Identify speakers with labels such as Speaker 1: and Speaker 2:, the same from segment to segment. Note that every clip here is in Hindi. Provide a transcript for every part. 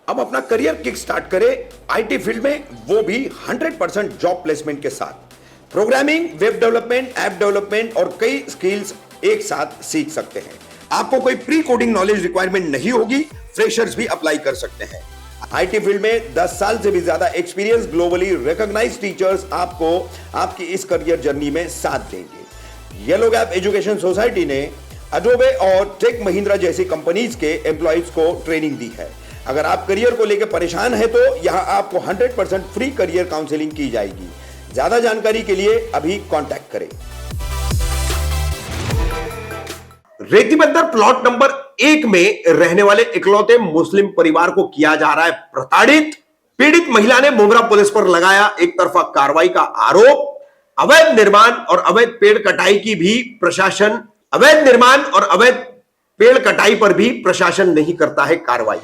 Speaker 1: अब अपना करियर किक स्टार्ट करें आईटी फील्ड में, वो भी 100% जॉब प्लेसमेंट के साथ। Programming, web development, app development और कई स्किल्स एक साथ सीख सकते हैं। आपको कोई प्री कोडिंग नॉलेज रिक्वायरमेंट नहीं होगी, फ्रेशर्स भी अप्लाई कर सकते हैं। आईटी फील्ड में 10 साल से भी ज्यादा एक्सपीरियंस, ग्लोबली रिकॉग्नाइज्ड टीचर्स आपको आपकी इस करियर जर्नी में साथ देंगे। येलो गैप एजुकेशन सोसाइटी ने अडोबे और टेक महिंद्रा जैसी कंपनीज के एम्प्लॉइज को ट्रेनिंग दी है। अगर आप करियर को लेकर परेशान हैं तो यहां आपको 100% फ्री करियर काउंसलिंग की जाएगी। ज्यादा जानकारी के लिए अभी कांटेक्ट करें। रेती बंदर प्लॉट नंबर 1 में रहने वाले इकलौते मुस्लिम परिवार को किया जा रहा है प्रताड़ित। पीड़ित महिला ने मुमरा पुलिस पर लगाया एक तरफा कार्रवाई का आरोप। अवैध निर्माण और अवैध पेड़ कटाई की भी प्रशासन पर भी प्रशासन नहीं करता है कार्रवाई।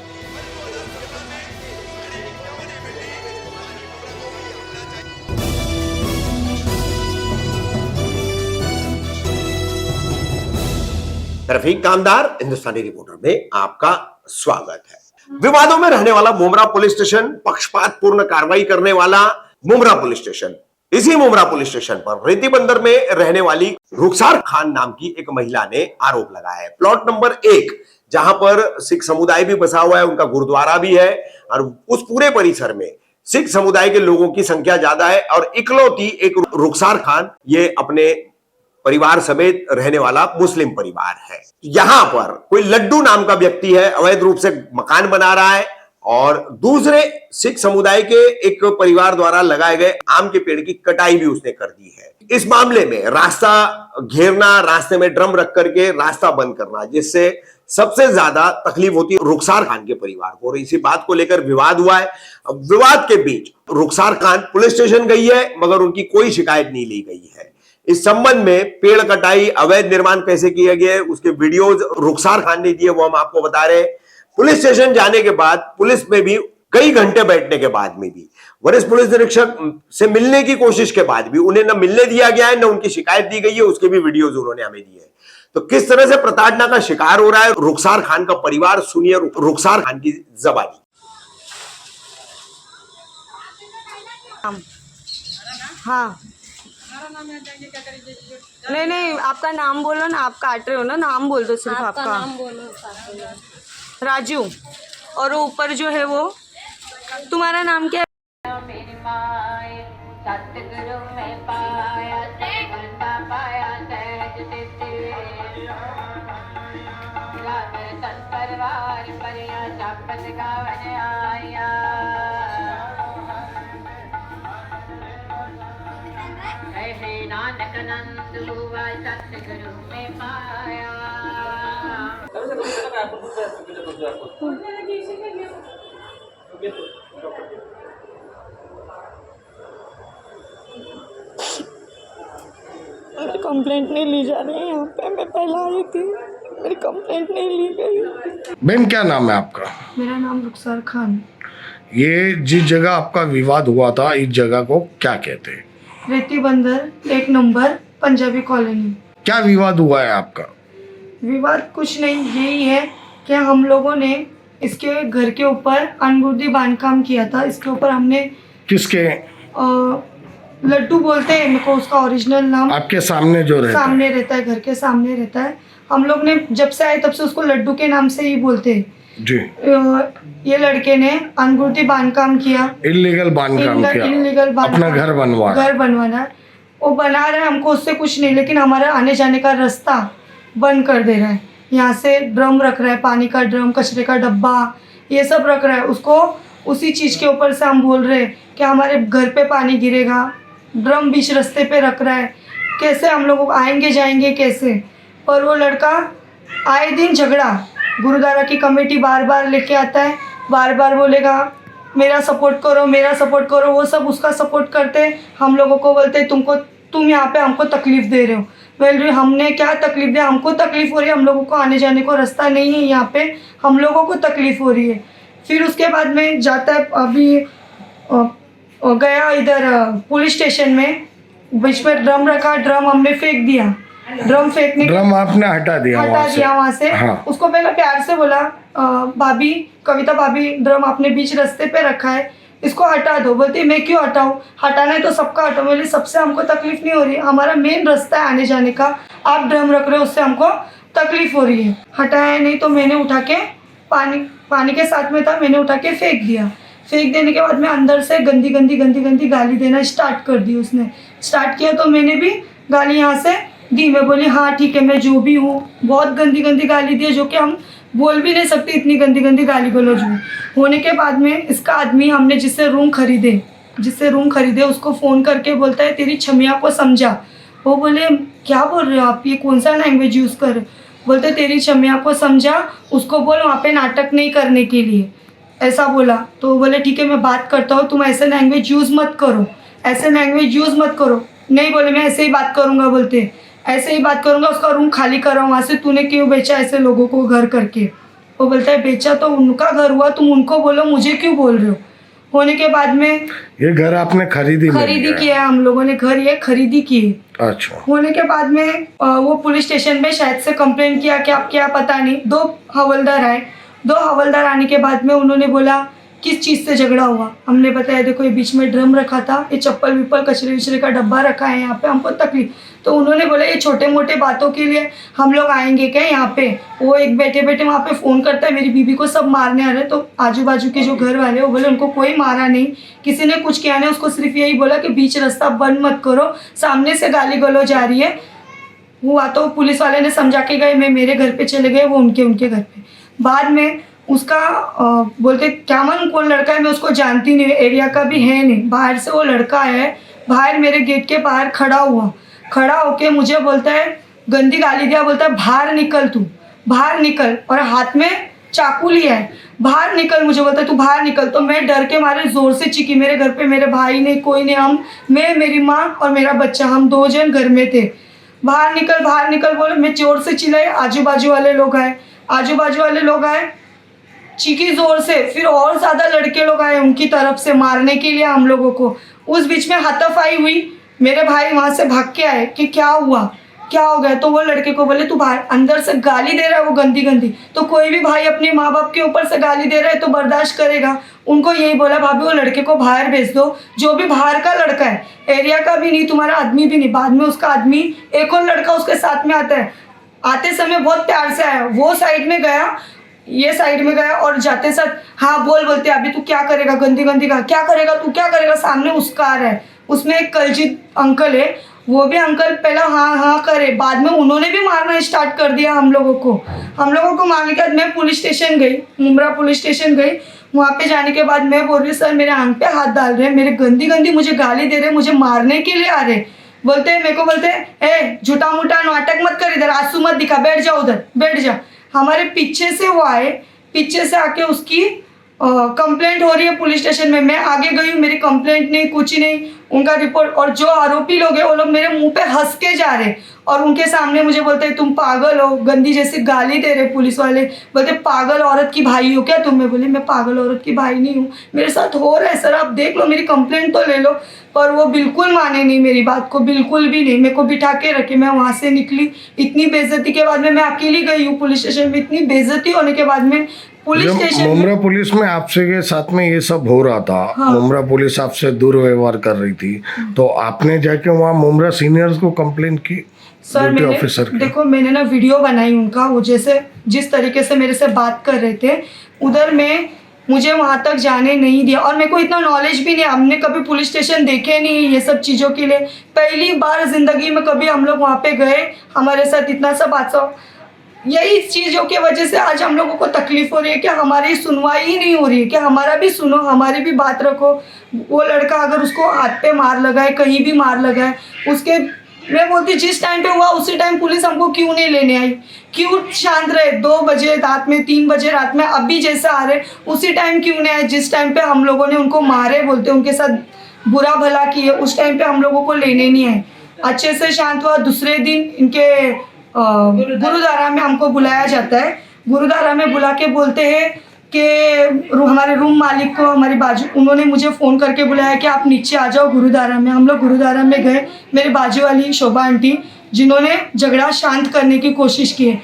Speaker 1: रफीक कामदार, हिंदुस्तानी रिपोर्टर में आपका स्वागत है। विवादों में रहने वाला मुमरा पुलिस स्टेशन, पक्षपात पूर्ण कार्रवाई करने वाला मुमरा पुलिस स्टेशन। इसी मुमरा पुलिस स्टेशन पर रेती बंदर में रहने वाली रुखसार खान नाम की एक महिला ने आरोप लगाया है। प्लॉट नंबर 1, जहां पर सिख समुदाय भी बसा हुआ है, उनका गुरुद्वारा भी है और उस पूरे परिसर में सिख समुदाय के लोगों की संख्या ज्यादा है और इकलौती एक रुखसार खान ये अपने परिवार समेत रहने वाला मुस्लिम परिवार है। यहां पर कोई लड्डू नाम का व्यक्ति है, अवैध रूप से मकान बना रहा है और दूसरे सिख समुदाय के एक परिवार द्वारा लगाए गए आम के पेड़ की कटाई भी उसने कर दी है। इस मामले में रास्ता घेरना, रास्ते में ड्रम रख करके रास्ता बंद करना, जिससे सबसे ज्यादा तकलीफ होती है रुखसार खान के परिवार को। और इसी बात को लेकर विवाद हुआ है। अब विवाद के बीच रुखसार खान पुलिस स्टेशन गई है, मगर उनकी कोई शिकायत नहीं ली गई है। इस संबंध में पेड़ कटाई, अवैध निर्माण कैसे किया गया है, उसके वीडियोज रुखसार खान ने दिए, वो हम आपको बता रहे हैं। पुलिस स्टेशन जाने के बाद, पुलिस में भी कई घंटे बैठने के बाद में भी, वरिष्ठ पुलिस निरीक्षक से मिलने की कोशिश के बाद भी उन्हें न मिलने दिया गया है, न उनकी शिकायत दी गई है। उसके भी वीडियोज उन्होंने हमें दिए हैं। तो किस तरह से प्रताड़ना का शिकार हो रहा है रुखसार खान का परिवार, सुनिए रुखसार खान की जबानी।
Speaker 2: हाँ, नहीं, आपका नाम बोलो ना, आप काट रहे हो ना, नाम बोल दो सिर्फ आपका
Speaker 3: नाम बोलो।
Speaker 2: राजू। और वो ऊपर जो है वो, तुम्हारा नाम क्या है?
Speaker 3: मेरी माए सतगुरु में पाया बंदा पाया सहज तन परिवार परिया शपथ गावन आया। नानक नंद हुआ सतगुरु में पाया।
Speaker 2: मेरी कंप्लेंट नहीं ली जा रही है यहाँ पे। मैं पहले आई थी, मेरी कंप्लेंट नहीं ली गई।
Speaker 4: मैम, क्या नाम है आपका?
Speaker 2: मेरा नाम रुखसार खान।
Speaker 4: ये जिस जगह आपका विवाद हुआ था, इस जगह को क्या कहते हैं?
Speaker 2: रेती बंदर 1 नंबर पंजाबी कॉलोनी।
Speaker 4: क्या विवाद हुआ है आपका?
Speaker 2: विवाद कुछ नहीं, यही है कि हम लोगों ने इसके घर के ऊपर अनगुर्दी बांधकाम किया था। इसके ऊपर हमने
Speaker 4: किसके?
Speaker 2: लड्डू बोलते हैं मेरे को, उसका ओरिजिनल नाम
Speaker 4: आपके सामने जो रहता
Speaker 2: सामने रहता है, घर के सामने रहता है। हम लोग ने जब से आए तब से उसको लड्डू के नाम से ही बोलते हैं
Speaker 4: जी।
Speaker 2: ये लड़के ने अनगुर्दी बांधकाम किया,
Speaker 4: इलीगल बांधकाम किया,
Speaker 2: इलीगल
Speaker 4: अपना घर
Speaker 2: बनवाना है। वो बना रहा है, हमको उससे कुछ नहीं, लेकिन हमारा आने जाने का रास्ता बंद कर दे रहा है। यहाँ से ड्रम रख रहा है, पानी का ड्रम, कचरे का डब्बा, ये सब रख रहा है। उसको उसी चीज़ के ऊपर से हम बोल रहे हैं कि हमारे घर पे पानी गिरेगा। ड्रम बीच रास्ते पे रख रहा है, कैसे हम लोग आएंगे जाएंगे कैसे? पर वो लड़का आए दिन झगड़ा, गुरुद्वारा की कमेटी बार बार लेके आता है, बार बार बोलेगा मेरा सपोर्ट करो, मेरा सपोर्ट करो। वो सब उसका सपोर्ट करते, हम लोगों को बोलते तुम यहाँ पे हमको तकलीफ़ दे रहे हो। बोल रही हमने क्या तकलीफ़ दिया? हमको तकलीफ़ हो रही है, हम लोगों को आने जाने को रास्ता नहीं है यहाँ पे, हम लोगों को तकलीफ़ हो रही है। फिर उसके बाद में जाता है, अभी गया इधर पुलिस स्टेशन में, बीच में ड्रम रखा, ड्रम हमने फेंक दिया। ड्रम फेंकने के
Speaker 4: ड्रम आपने हटा दिया
Speaker 2: हटा
Speaker 4: वहाँ से?
Speaker 2: दिया वहां से।
Speaker 4: हाँ।
Speaker 2: उसको पहले प्यार से बोला, भाभी कविता भाभी ड्रम आपने बीच रास्ते पे रखा है, इसको हटा दो। बोलती मैं क्यों हटाऊं, हटाना है तो सबका हटाओ। बोली सबसे हमको तकलीफ नहीं हो रही, हमारा मेन रास्ता है आने जाने का, आप ड्रम रख रहे हो उससे हमको तकलीफ हो रही है। हटाया नहीं तो मैंने उठा के पानी के साथ में था, मैंने उठा के फेंक दिया। फेंक देने के बाद में अंदर से गंदी गंदी गंदी गंदी गाली देना स्टार्ट कर दी। उसने स्टार्ट किया तो मैंने भी गाली यहाँ से दी। मैं बोली हाँ ठीक है, मैं जो भी हूँ। बहुत गंदी गंदी गाली दी जो कि हम बोल भी नहीं सकते, इतनी गंदी गंदी गाली गलौज हुई। होने के बाद में इसका आदमी, हमने जिससे रूम खरीदे उसको फ़ोन करके बोलता है तेरी छमिया को समझा। वो बोले क्या बोल रहे हो आप, ये कौन सा लैंग्वेज यूज़ कर रहे हो। बोलते तेरी छमिया को समझा, उसको बोल वहाँ पे नाटक नहीं करने के लिए, ऐसा बोला। तो बोले ठीक है मैं बात करता हूँ, तुम ऐसे लैंग्वेज यूज़ मत करो, ऐसे लैंग्वेज यूज़ मत करो। नहीं बोले मैं ऐसे ही बात करूँगा, बोलते ऐसे ही बात करूँगा, उसका रूम खाली करो वहाँ से, तूने क्यों बेचा ऐसे लोगों को घर करके। वो बोलता है बेचा तो उनका घर हुआ, तुम उनको बोलो, मुझे क्यों बोल रहे हो। होने के बाद में
Speaker 4: ये घर आपने खरीदी
Speaker 2: किया है, हम लोगों ने घर ये खरीदी की है।
Speaker 4: अच्छा।
Speaker 2: होने के बाद में वो पुलिस स्टेशन में शायद से कंप्लेंट किया क्या क्या पता नहीं। 2 हवलदार आए। 2 हवलदार आने के बाद में उन्होंने बोला किस चीज़ से झगड़ा हुआ। हमने बताया देखो ये बीच में ड्रम रखा था, ये चप्पल विप्पल कचरे विचरे का डब्बा रखा है यहाँ पे, हमको तकलीफ। तो उन्होंने बोला ये छोटे मोटे बातों के लिए हम लोग आएंगे क्या यहाँ पे। वो एक बैठे बैठे वहाँ पे फ़ोन करता है मेरी बीबी को सब मारने आ रहे। तो आजू बाजू के जो घर वाले वो बोले उनको कोई मारा नहीं, किसी ने कुछ किया नहीं, उसको सिर्फ यही बोला कि बीच रास्ता बंद मत करो, सामने से गाली गलौज आ रही है। हुआ तो पुलिस वाले ने समझा के गए, मैं मेरे घर पे चले गए, वो उनके घर पे। बाद में उसका बोलते क्या मन कौन लड़का है, मैं उसको जानती नहीं, एरिया का भी है नहीं, बाहर से वो लड़का है। बाहर मेरे गेट के बाहर खड़ा होके मुझे बोलता है, गंदी गाली दिया, बोलता है बाहर निकल, तू बाहर निकल, और हाथ में चाकू लिया है, बाहर निकल, मुझे बोलता है तू बाहर निकल। तो मैं डर के मारे ज़ोर से चीखी। मेरे घर पे मेरे भाई नहीं, कोई नहीं, मैं मेरी माँ और मेरा बच्चा, हम 2 जन घर में थे। बाहर निकल बोले, मैं जोर से चिल्लाई। आजू बाजू वाले लोग आए, चीखी जोर से। फिर और ज़्यादा लड़के लोग आए उनकी तरफ से मारने के लिए हम लोगों को। उस बीच में हाथापाई हुई, मेरे भाई वहाँ से भाग के आए कि क्या हुआ, क्या हो गया। तो वो लड़के को बोले तू बाहर, अंदर से गाली दे रहा है वो गंदी। तो कोई भी भाई अपने माँ बाप के ऊपर से गाली दे रहा है तो बर्दाश्त करेगा। उनको यही बोला भाभी वो लड़के को बाहर भेज दो, जो भी बाहर का लड़का है, एरिया का भी नहीं, तुम्हारा आदमी भी नहीं। बाद में उसका आदमी एक और लड़का उसके साथ में आता है, आते समय बहुत प्यार से आया, वो साइड में गया, ये साइड में गया, और जाते साथ हाँ बोलते अभी तू क्या करेगा, गंदी का क्या करेगा, तू क्या करेगा। सामने उसका आ रहा है, उसमें एक कलजीत अंकल है, वो भी अंकल पहला हाँ करे, बाद में उन्होंने भी मारना स्टार्ट कर दिया हम लोगों को मारने के बाद मैं पुलिस स्टेशन गई, मुमरा पुलिस स्टेशन गई। वहाँ पे जाने के बाद मैं बोल रही सर मेरे आंख पे हाथ डाल रहे हैं, मेरे गंदी मुझे गाली दे रहे हैं, मुझे मारने के लिए आ रहे। मेरे को बोलते ए झूठा मूठा नाटक मत कर, इधर आंसू मत दिखा, बैठ जा उधर, बैठ जा। हमारे पीछे से वो आए, पीछे से आके उसकी कंप्लेंट हो रही है पुलिस स्टेशन में। मैं आगे गई हूँ, मेरी कंप्लेंट नहीं, कुछ नहीं, उनका रिपोर्ट। और जो आरोपी लोग हैं वो लोग मेरे मुंह पे हंस के जा रहे, और उनके सामने मुझे बोलते हैं तुम पागल हो, गंदी जैसी गाली दे रहे पुलिस वाले। बोलते पागल औरत की भाई हो क्या तुम। मैं बोली मैं पागल औरत की भाई नहीं हूँ, मेरे साथ हो रहा है सर, आप देख लो, मेरी कंप्लेंट तो ले लो। पर वो बिल्कुल माने नहीं मेरी बात को, बिल्कुल भी नहीं। मेरे को बिठा के रखे, मैं वहाँ से निकली। इतनी बेइज्जती के बाद में मैं अकेली गई हूँ पुलिस स्टेशन में। इतनी बेइज्जती होने के बाद में पुलिस स्टेशन
Speaker 4: मुमरा पुलिस में आपसे के साथ में ये सब हो रहा था,
Speaker 2: हाँ।
Speaker 4: मुमरा पुलिस आपसे दुर्व्यवहार कर रही थी, तो आपने जाके वहाँ मुमरा सीनियर्स को कंप्लेंट की
Speaker 2: सर।
Speaker 4: ड्यूटी ऑफिसर की?
Speaker 2: देखो मैंने ना वीडियो बनाई उनका, वो जैसे जिस तरीके से मेरे से बात कर रहे थे उधर में, मुझे वहाँ तक जाने नहीं दिया। और मेरे को इतना नॉलेज भी नहीं, हमने कभी पुलिस स्टेशन देखे नहीं ये सब चीज़ों के लिए। पहली बार ज़िंदगी में कभी हम लोग वहाँ पे गए, हमारे साथ इतना सब हादसा। यही चीज़ों की वजह से आज हम लोगों को तकलीफ हो रही है कि हमारी सुनवाई ही नहीं हो रही है, कि हमारा भी सुनो, हमारी भी बात रखो। वो लड़का अगर उसको हाथ पे मार लगाए, कहीं भी मार लगाए, उसके मैं बोलती जिस टाइम पे हुआ उसी टाइम पुलिस हमको क्यों नहीं लेने आई, क्यों शांत रहे। 2 बजे रात में, 3 बजे रात में, अभी जैसे आ रहे उसी टाइम क्यों नहीं आए। जिस टाइम पे हम लोगों ने उनको मारे, बोलते उनके साथ बुरा भला किए, उस टाइम पे हम लोगों को लेने नहीं आए। अच्छे से शांत हुआ। दूसरे दिन इनके गुरुद्वारा में हमको बुलाया जाता है। गुरुद्वारा में बुला के बोलते हैं कि हमारे रूम मालिक को, हमारी बाजू, उन्होंने मुझे फ़ोन करके बुलाया कि आप नीचे आ जाओ गुरुद्वारा में। हम लोग गुरुद्वारा में गए। मेरे बाजू वाली शोभा आंटी जिन्होंने झगड़ा शांत करने की कोशिश की है।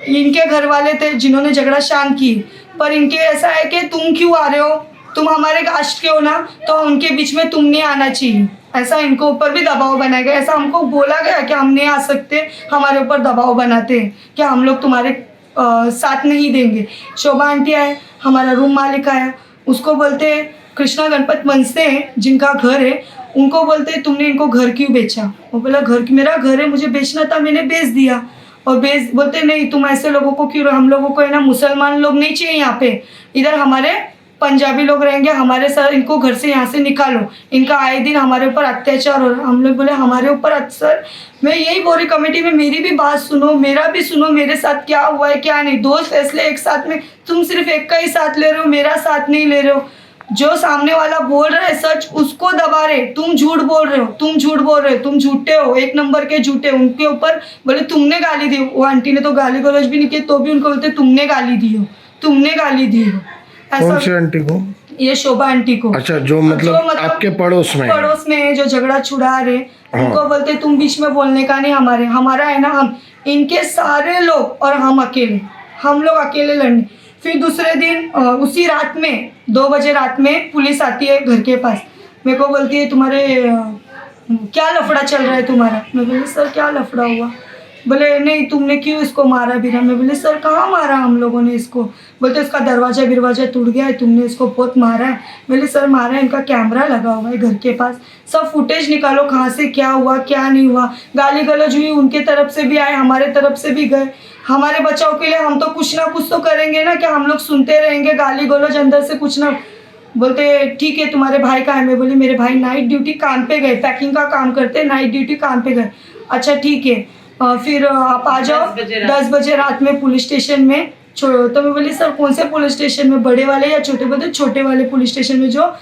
Speaker 2: इनके घर वाले थे जिन्होंने झगड़ा शांत की, पर इनके ऐसा है कि तुम क्यों आ रहे हो, तुम हमारे कास्ट के हो ना, तो उनके बीच में तुम नहीं आना चाहिए, ऐसा इनको ऊपर भी दबाव बनाया गया। ऐसा हमको बोला गया कि हम नहीं आ सकते, हमारे ऊपर दबाव बनाते हैं कि हम लोग तुम्हारे साथ नहीं देंगे। शोभा आंटी आए, हमारा रूम मालिक आया, उसको बोलते कृष्णा गणपत मनसे हैं जिनका घर है, उनको बोलते तुमने इनको घर क्यों बेचा। वो बोला घर मेरा घर है, मुझे बेचना था, मैंने बेच दिया। और बोलते नहीं तुम ऐसे लोगों को क्यों, हम लोगों को है ना मुसलमान लोग नहीं चाहिए यहाँ पे, इधर हमारे पंजाबी लोग रहेंगे, हमारे सर इनको घर से यहाँ से निकालो, इनका आए दिन हमारे ऊपर अत्याचार हो रहा है। हम लोग बोले हमारे ऊपर अत्याचार, मैं यही बोल रही कमेटी में मेरी भी बात सुनो, मेरा भी सुनो, मेरे साथ क्या हुआ है क्या नहीं। दो फैसले एक साथ में, तुम सिर्फ एक का ही साथ ले रहे हो, मेरा साथ नहीं ले रहे हो। जो सामने वाला बोल रहा है सच उसको दबा रहे, तुम झूठ बोल रहे हो, तुम झूठ बोल रहे हो, तुम झूठे हो, एक नंबर के झूठे। उनके ऊपर बोले तुमने गाली दी, वो आंटी ने तो गाली गलौज भी नहीं की, तो भी उनको बोलते तुमने गाली दी हो, तुमने गाली दी हो।
Speaker 4: कौन सी आंटी को?
Speaker 2: ये शोभा आंटी को।
Speaker 4: अच्छा, जो मतलब आपके पड़ोस में
Speaker 2: है, जो झगड़ा छुड़ा रहे, उनको बोलते तुम बीच में बोलने का नहीं, हमारा है ना, हम इनके सारे लोग और हम अकेले, हम लोग अकेले लड़ने। फिर दूसरे दिन उसी रात में 2 बजे रात में पुलिस आती है घर के पास, मेरे को बोलती है तुम्हारे क्या लफड़ा चल रहा है तुम्हारा। मैं बोली सर क्या लफड़ा हुआ। बोले नहीं तुमने क्यों इसको मारा बिना। मैं बोली सर कहाँ मारा हम लोगों ने इसको। बोलते इसका दरवाजा टूट गया है, तुमने इसको बहुत मारा है। बोले सर मारा है, इनका कैमरा लगा हुआ है घर के पास, सब फुटेज निकालो कहाँ से क्या हुआ क्या नहीं हुआ। गाली गलौज हुई, उनके तरफ से भी आए, हमारे तरफ से भी गए। हमारे बचाव के लिए हम तो कुछ ना कुछ तो करेंगे ना, कि हम लोग सुनते रहेंगे गाली गलौज अंदर से कुछ ना। बोलते ठीक है तुम्हारे भाई कहाँ है। मैं बोली मेरे भाई नाइट ड्यूटी काम पे गए, पैकिंग का काम करते, नाइट ड्यूटी काम पे गए। अच्छा ठीक है, फिर आप आ जाओ 10 बजे रात में पुलिस स्टेशन में। तो मैं बोली सर कौन से पुलिस स्टेशन में, बड़े वाले या छोटे। बोलते छोटे वाले पुलिस स्टेशन में, जो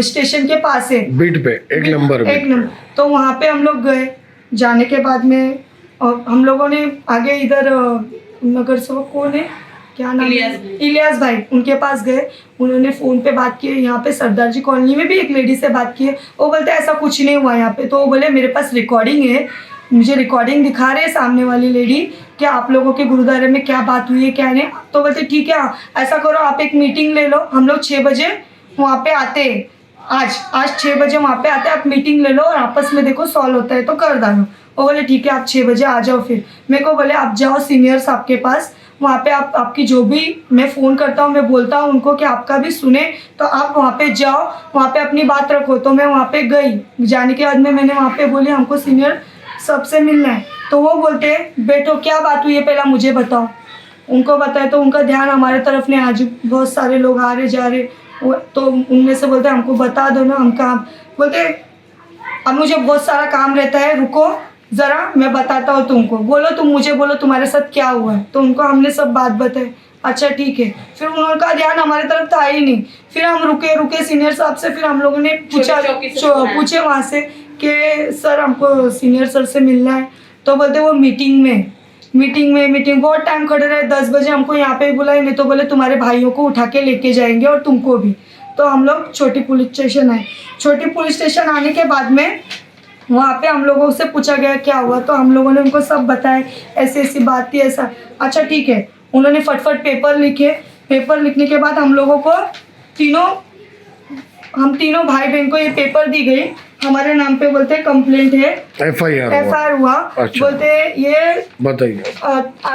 Speaker 2: स्टेशन के पास है, बीट पे एक नंबर। तो वहाँ पे हम लोग गए। जाने के बाद में हम लोगों ने आगे इधर नगर सेवक कौन है क्या नाम, इलियास भाई, उनके पास गए। उन्होंने फ़ोन पे बात की, यहाँ पे सरदार जी कॉलोनी में भी एक लेडी से बात की है। वो बोलते ऐसा कुछ नहीं हुआ यहाँ पे। तो वो बोले मेरे पास रिकॉर्डिंग है, मुझे रिकॉर्डिंग दिखा रहे हैं सामने वाली लेडी कि आप लोगों के गुरुद्वारे में क्या बात हुई है क्या नहीं। तो बोलते ठीक है ऐसा करो आप एक मीटिंग ले लो, हम लोग 6 बजे वहाँ पे आते हैं, आज 6 बजे वहाँ पे आते हैं, आप मीटिंग ले लो और आपस में देखो सॉल्व होता है तो कर डालो। वो बोले ठीक है आप 6 बजे आ जाओ। फिर मेरे को बोले आप जाओ सीनियर्स आपके पास, वहाँ पे आप आपकी जो भी, मैं फ़ोन करता हूँ, मैं बोलता हूँ उनको कि आपका भी सुने, तो आप वहाँ पे जाओ, वहाँ पे अपनी बात रखो। तो मैं वहाँ पे गई। जाने के बाद में मैंने वहाँ पे बोली हमको सीनियर सबसे मिलना है। तो वो बोलते बैठो क्या बात हुई है पहला मुझे बताओ। उनको बताया तो उनका ध्यान हमारे तरफ नहीं, आज बहुत सारे लोग आ रहे जा रहे, तो उनमें से बोलते हमको बता दो ना हम काम। बोलते अब मुझे बहुत सारा काम रहता है, रुको ज़रा मैं बताता हूँ तुमको, बोलो तुम मुझे बोलो तुम्हारे साथ क्या हुआ है। तो उनको हमने सब बात बताई। अच्छा ठीक है। फिर उनका ध्यान हमारे तरफ था ही नहीं। फिर हम रुके सीनियर साहब से। फिर हम लोगों ने पूछे वहाँ से कि सर हमको सीनियर सर से मिलना है। तो बोलते वो मीटिंग बहुत टाइम खड़े रहे। 10 बजे हमको यहाँ पे बुलाएंगे, तो बोले तुम्हारे भाइयों को उठा के लेके जाएंगे और तुमको भी। तो हम लोग छोटी पुलिस स्टेशन आए। छोटी पुलिस स्टेशन आने के बाद में वहाँ पे हम लोगों से पूछा गया क्या हुआ, तो हम लोगों ने उनको सब बताया ऐसी ऐसी बात थी ऐसा। अच्छा ठीक है, उन्होंने फटफट पेपर लिखे। पेपर लिखने के बाद हम लोगों को हम तीनों भाई बहन को ये पेपर दी गई, हमारे नाम पे बोलते कंप्लेंट है, FIR हुआ। अच्छा। बोलते ये बताइए,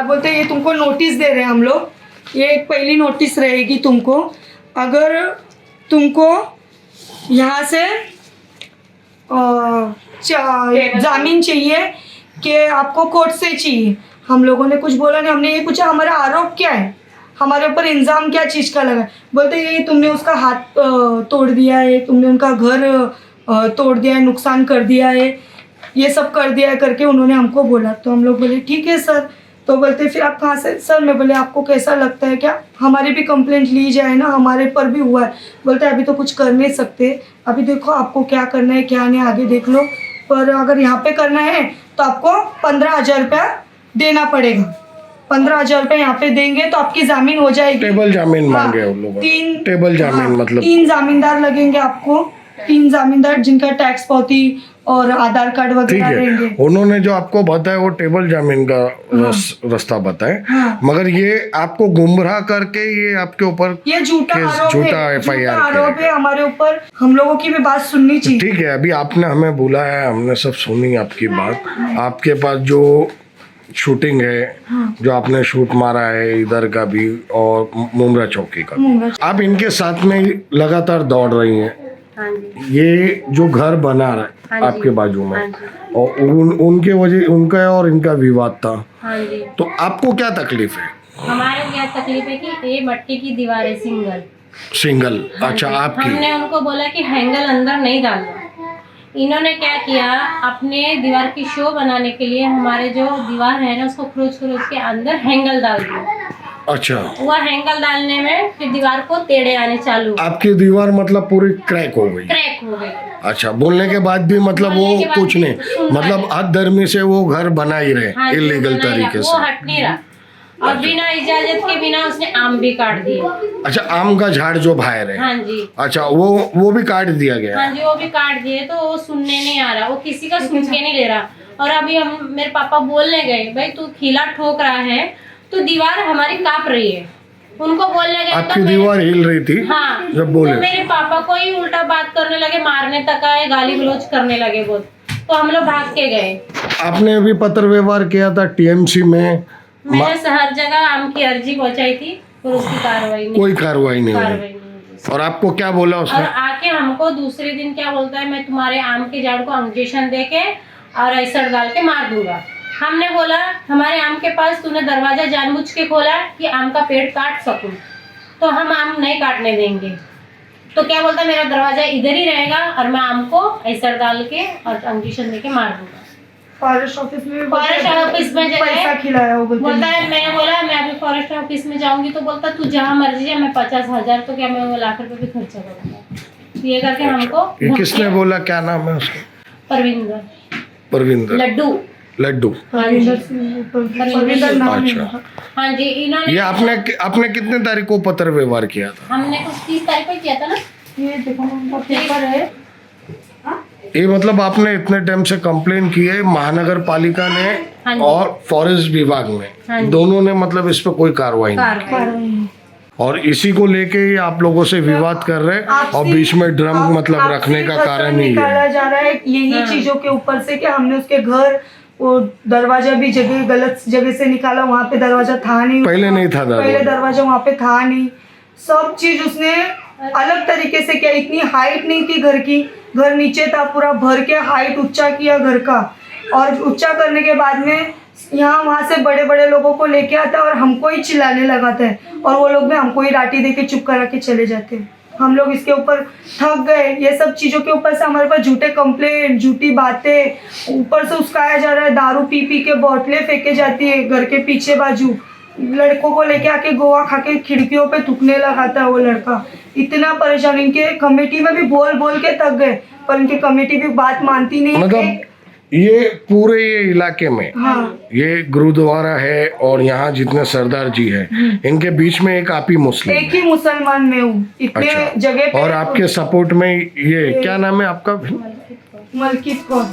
Speaker 2: बोलते ये तुमको नोटिस दे रहे हैं हम लोग, ये एक पहली नोटिस रहेगी तुमको, अगर तुमको यहाँ से जामीन चाहिए कि आपको कोर्ट से चाहिए। हम लोगों ने कुछ बोला नहीं, हमने ये पूछा हमारा आरोप क्या है, हमारे ऊपर इल्ज़ाम क्या चीज़ का लगा। बोलते ये तुमने उसका हाथ तोड़ दिया है, तुमने उनका घर तोड़ दिया है, नुकसान कर दिया है, ये सब कर दिया है करके उन्होंने हमको बोला। तो हम लोग बोले ठीक है सर। तो बोलते फिर आप कहाँ से सर। मैं बोले आपको कैसा लगता है क्या हमारी भी कंप्लेंट ली जाए ना, हमारे पर भी हुआ है। बोलते अभी तो कुछ कर नहीं सकते, अभी देखो आपको क्या करना है क्या नहीं आगे देख लो, पर अगर यहाँ पे करना है तो आपको 15,000 रुपया देना पड़ेगा। 15,000 रुपये यहाँ पे देंगे तो आपकी जामीन हो जाएगी। टेबल जामीन मांगे उन लोगों ने। टेबल जामीन मतलब 3 जामीनदार लगेंगे आपको, 3 जमींदार जिनका टैक्स पावती और आधार कार्ड
Speaker 4: ठीक
Speaker 2: वगैरह
Speaker 4: है,
Speaker 2: रहेंगे।
Speaker 4: उन्होंने जो आपको बताया वो टेबल जमीन का रास्ता बताए,
Speaker 2: हाँ।
Speaker 4: मगर ये आपको गुमराह करके ये आपके ऊपर
Speaker 2: ये झूठा
Speaker 4: केस,
Speaker 2: आरोप
Speaker 4: झूठा
Speaker 2: है,
Speaker 4: FIR
Speaker 2: झूठा
Speaker 4: किया
Speaker 2: आरोप
Speaker 4: गया।
Speaker 2: है हमारे ऊपर। हम लोगों की भी बात सुननी चाहिए।
Speaker 4: ठीक है, अभी आपने हमें बुलाया है, हमने सब सुनी आपकी बात। आपके पास जो शूटिंग है, जो आपने शूट मारा है इधर का भी और मुमरा चौकी का भी,
Speaker 2: मुमरा।
Speaker 4: आप इनके साथ में लगातार दौड़ रही हैं।
Speaker 3: हाँ जी,
Speaker 4: ये जो घर बना रहा है
Speaker 3: हाँ जी,
Speaker 4: आपके बाजू में,
Speaker 3: हाँ जी,
Speaker 4: और उनके वजह उनका और इनका विवाद था,
Speaker 3: हाँ जी।
Speaker 4: तो आपको क्या तकलीफ है?
Speaker 3: हमारे क्या तकलीफ है कि ये मट्टी की दीवार है सिंगल।
Speaker 4: सिंगल?
Speaker 3: हाँ
Speaker 4: अच्छा,
Speaker 3: जी।
Speaker 4: आपकी।
Speaker 3: हमने उनको बोला कि हैंगल अंदर नहीं डालना। इन्होंने क्या किया, अपने दीवार की शो बनाने के लिए हमारे जो दीवार है ना उसको खरोच के अंदर हैंगल डाल दिया।
Speaker 4: अच्छा,
Speaker 3: वह हैंगल डालने में फिर दीवार को टेढ़े आने चालू,
Speaker 4: आपकी दीवार मतलब पूरी क्रैक हो गई?
Speaker 3: क्रैक हो गई।
Speaker 4: अच्छा, बोलने के बाद भी मतलब वो
Speaker 3: बोलने के बाद
Speaker 4: कुछ
Speaker 3: भी
Speaker 4: नहीं,
Speaker 3: सुनता
Speaker 4: मतलब
Speaker 3: नहीं।
Speaker 4: हद धर्मी से वो घर बना ही रहे
Speaker 3: हाँ जी,
Speaker 4: इलीगल
Speaker 3: बना ही
Speaker 4: तरीके
Speaker 3: रहा,
Speaker 4: से।
Speaker 3: वो हट नहीं रहा। और बिना इजाजत के बिना उसने आम भी काट दिए।
Speaker 4: अच्छा, आम का झाड़ जो बाहर है,
Speaker 3: हाँ जी,
Speaker 4: अच्छा वो भी काट दिया गया?
Speaker 3: हाँ जी, वो भी काट दिए। तो वो सुनने नहीं आ रहा, वो किसी का सुन के नहीं ले रहा। और अभी हम मेरे पापा बोलने गए, भाई तू खिला ठोक रहा है तो दीवार हमारी कांप रही है। उनको बोलने गए
Speaker 4: आपकी
Speaker 3: तो
Speaker 4: दीवार हिल रही थी?
Speaker 3: हाँ,
Speaker 4: जब बोले
Speaker 3: तो मेरे पापा को ही उल्टा बात करने लगे, मारने तक आए, गाली गलौज करने लगे बहुत। तो हम लोग भाग के गए।
Speaker 4: आपने भी पत्र व्यवहार किया था TMC में?
Speaker 3: मैंने हर जगह आम की अर्जी पहुंचाई थी पर उसकी कार्रवाई नहीं,
Speaker 4: कोई कार्रवाई नहीं हुई?
Speaker 3: कार्रवाई नहीं हुई।
Speaker 4: और आपको क्या बोला
Speaker 3: और
Speaker 4: उसने?
Speaker 3: आके हमको दूसरे दिन क्या बोलता है, मैं तुम्हारे आम के झाड़ को इंजेक्शन दे के और ऐसड़ डाल के मार दूंगा। हमने बोला हमारे आम के पास तूने दरवाजा जानबूझ के खोला कि आम का पेड़ काट सकूं, तो हम आम नहीं काटने देंगे। तो क्या बोलता है, मेरा दरवाजा इधर ही रहेगा और मैं आम को ऐसड़ डाल के और इंजेक्शन दे के मार दूंगा।
Speaker 2: फॉरेस्ट ऑफिस में
Speaker 3: फॉरेस्ट ऑफिस में
Speaker 2: पैसा खिलाया वो
Speaker 3: बोलता है, मैंने बोला मैं अभी फॉरेस्ट ऑफिस में जाऊंगी, तो बोलता तू जहाँ मर्जी जा, मैं 50,000 तो क्या मैं 1 लाख रुपए भी खर्चा करूंगा। ये करके हमको
Speaker 4: ये किसने बोला? क्या नाम है उसका?
Speaker 3: परविंदर
Speaker 4: परविंदर
Speaker 3: लड्डू।
Speaker 4: लड्डू?
Speaker 2: परविंदर नाम है
Speaker 4: अच्छा।
Speaker 2: उनका।
Speaker 3: हाँ जी, इन्होंने
Speaker 4: ये आपने कितने तारीख को पत्र व्यवहार किया था?
Speaker 3: हमने कुछ 30 तारीख को किया था ना।
Speaker 2: ये देखो उनका पेपर है।
Speaker 4: ये मतलब आपने इतने टाइम से कंप्लेन की है महानगर पालिका
Speaker 3: हाँ
Speaker 4: ने
Speaker 3: जी।
Speaker 4: और फॉरेस्ट विभाग
Speaker 3: हाँ
Speaker 4: में,
Speaker 3: जी।
Speaker 4: दोनों ने मतलब इस पे कोई कार्रवाई नहीं,
Speaker 3: कार्रवाई
Speaker 4: और इसी को लेके ही आप लोगों से विवाद कर रहे हैं और बीच में ड्रम मतलब रखने का कारण ही
Speaker 2: निकाला
Speaker 4: है।
Speaker 2: जा रहा है यही
Speaker 3: हाँ।
Speaker 2: चीजों के ऊपर से कि हमने उसके घर वो दरवाजा भी जगह गलत जगह से निकाला, वहाँ पे दरवाजा था नहीं,
Speaker 4: पहले नहीं था
Speaker 2: पहले
Speaker 4: दरवाजा।
Speaker 2: दरवाजा वहाँ पे था नहीं। सब चीज उसने अलग तरीके से किया। इतनी हाइट नहीं थी घर की, घर नीचे था, पूरा भर के हाइट ऊंचा किया घर का। और ऊंचा करने के बाद में यहाँ वहाँ से बड़े बड़े लोगों को लेके आता है और हमको ही चिल्लाने लगाता है, और वो लोग भी हमको ही डांटी दे के चुप करा के चले जाते हैं। हम लोग इसके ऊपर थक गए। ये सब चीज़ों के ऊपर से हमारे पास झूठे कंप्लेंट, झूठी बातें, ऊपर से उस्काया जा रहा है। दारू पी पी के बोतलें फेंके जाती है घर के पीछे बाजू। लड़कों को लेके आके गोवा खा के खिड़कियों पे थूकने लगाता है वो लड़का। इतना परेशान, इनके कमेटी में भी बोल बोल के थक गए, पर इनकी कमेटी भी बात मानती नहीं।
Speaker 4: मतलब ये पूरे ये इलाके में
Speaker 2: हाँ,
Speaker 4: ये गुरुद्वारा है और यहाँ जितने सरदार जी हैं इनके बीच में एक आप ही मुस्लिम
Speaker 2: एक
Speaker 4: है।
Speaker 2: ही मुसलमान में हूँ इतने
Speaker 4: अच्छा,
Speaker 2: जगह पे।
Speaker 4: और आपके सपोर्ट में ये क्या नाम है आपका?
Speaker 2: मलकित कौर।